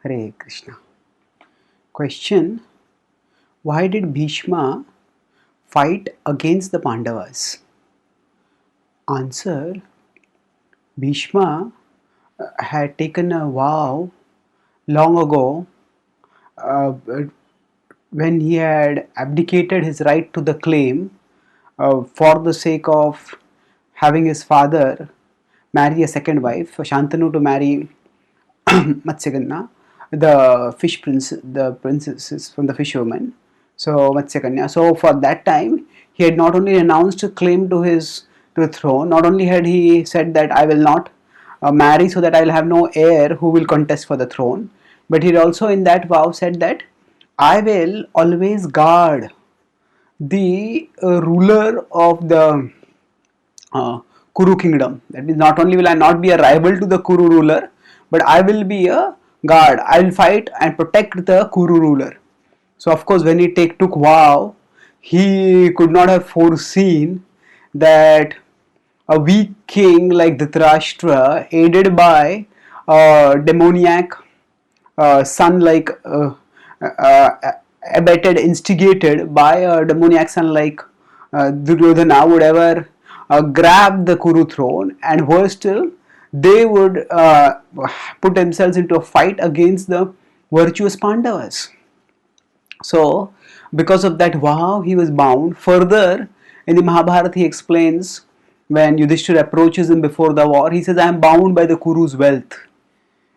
Hare Krishna. Question: why did Bhishma fight against the Pandavas? Answer: Bhishma had taken a vow long ago uh, when he had abdicated his right to the claim for the sake of having his father marry a second wife, Shantanu to marry Matsyakanna, the fish prince, the princess from the fish woman. So Matsyakanya. So for that time, he had not only announced a claim to his to the throne. Not only had he said that I will not marry, so that I will have no heir who will contest for the throne, but he had also in that vow said that I will always guard the ruler of the uh, Kuru kingdom. That means not only will I not be a rival to the Kuru ruler, but I will be a guard. I will fight and protect the Kuru ruler. So of course, when he took vow, he could not have foreseen that a weak king like Dhritarashtra, aided by a demoniac son like abetted, instigated by a demoniac son like Duryodhana, would ever grab the Kuru throne, and worse still, they would put themselves into a fight against the virtuous Pandavas. So, because of that vow, he was bound. Further, in the Mahabharata, he explains when Yudhishthira approaches him before the war, he says, I am bound by the Kuru's wealth.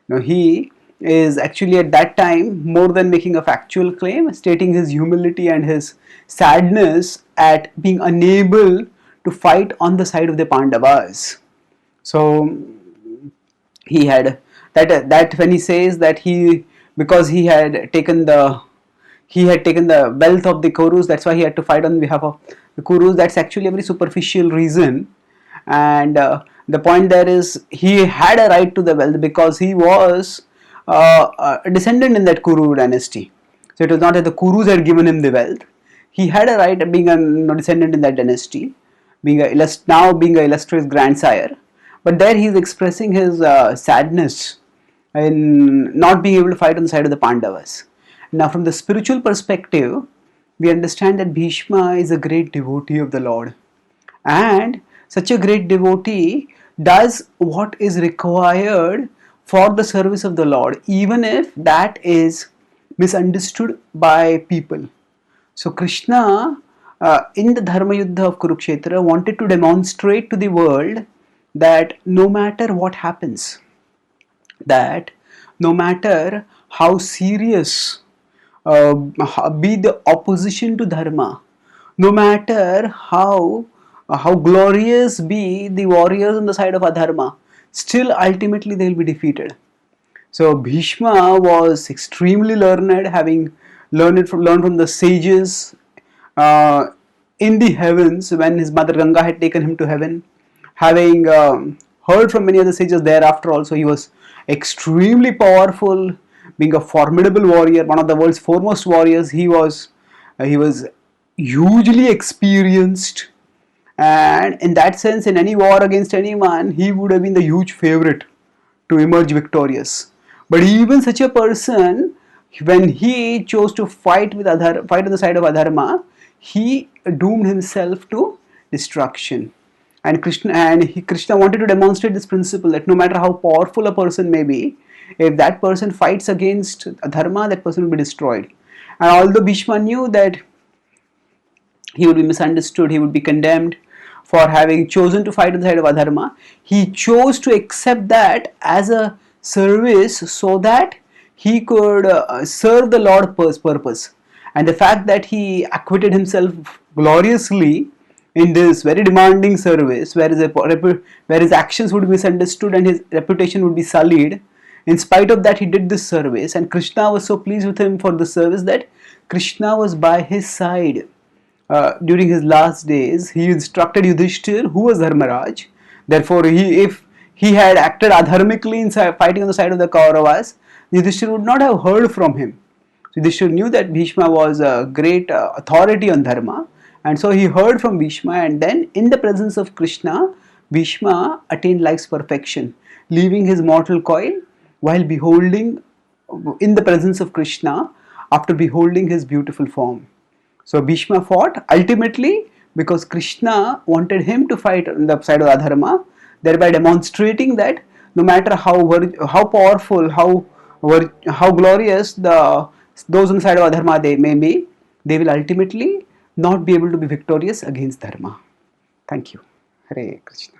Now, he is actually at that time, more than making a factual claim, stating his humility and his sadness at being unable to fight on the side of the Pandavas. So, he had that when he says that because he had taken the wealth of the Kurus, that's why he had to fight on behalf of the Kurus. That's actually a very superficial reason, and the point there is he had a right to the wealth because he was a descendant in that Kuru dynasty. So it was not that the Kurus had given him the wealth. He had a right of being a descendant in that dynasty, being now being an illustrious grandsire. But there he is expressing his sadness in not being able to fight on the side of the Pandavas. Now, from the spiritual perspective, we understand that Bhishma is a great devotee of the Lord, and such a great devotee does what is required for the service of the Lord, even if that is misunderstood by people. So, Krishna, in the Dharma Yuddha of Kurukshetra, wanted to demonstrate to the world that no matter what happens, that no matter how serious be the opposition to dharma, no matter how glorious be the warriors on the side of adharma, still ultimately they will be defeated. So Bhishma was extremely learned, having learned from the sages uh, in the heavens when his mother Ganga had taken him to heaven, having heard from many other sages thereafter also. He was extremely powerful, being a formidable warrior, one of the world's foremost warriors. He was hugely experienced, and in that sense, in any war against any man, he would have been the huge favorite to emerge victorious. But even such a person, when he chose to fight on the side of adharma, he doomed himself to destruction. And Krishna wanted to demonstrate this principle that no matter how powerful a person may be, if that person fights against dharma, that person will be destroyed. And although Bhishma knew that he would be misunderstood, he would be condemned for having chosen to fight on the side of adharma, he chose to accept that as a service so that he could serve the Lord's purpose. And the fact that he acquitted himself gloriously in this very demanding service, where his actions would be misunderstood and his reputation would be sullied, in spite of that he did this service, and Krishna was so pleased with him for the service that Krishna was by his side. During his last days, he instructed Yudhishthir, who was Dharmaraj. Therefore, if he had acted adharmically in fighting on the side of the Kauravas, Yudhishthir would not have heard from him. So Yudhishthir knew that Bhishma was a great authority on dharma, and so he heard from Bhishma, and then in the presence of Krishna, Bhishma attained life's perfection, leaving his mortal coil while beholding in the presence of Krishna after beholding his beautiful form. So Bhishma fought ultimately because Krishna wanted him to fight on the side of adharma, thereby demonstrating that no matter how powerful, how glorious those on the side of adharma they may be, they will ultimately not be able to be victorious against dharma. Thank you. Hare Krishna.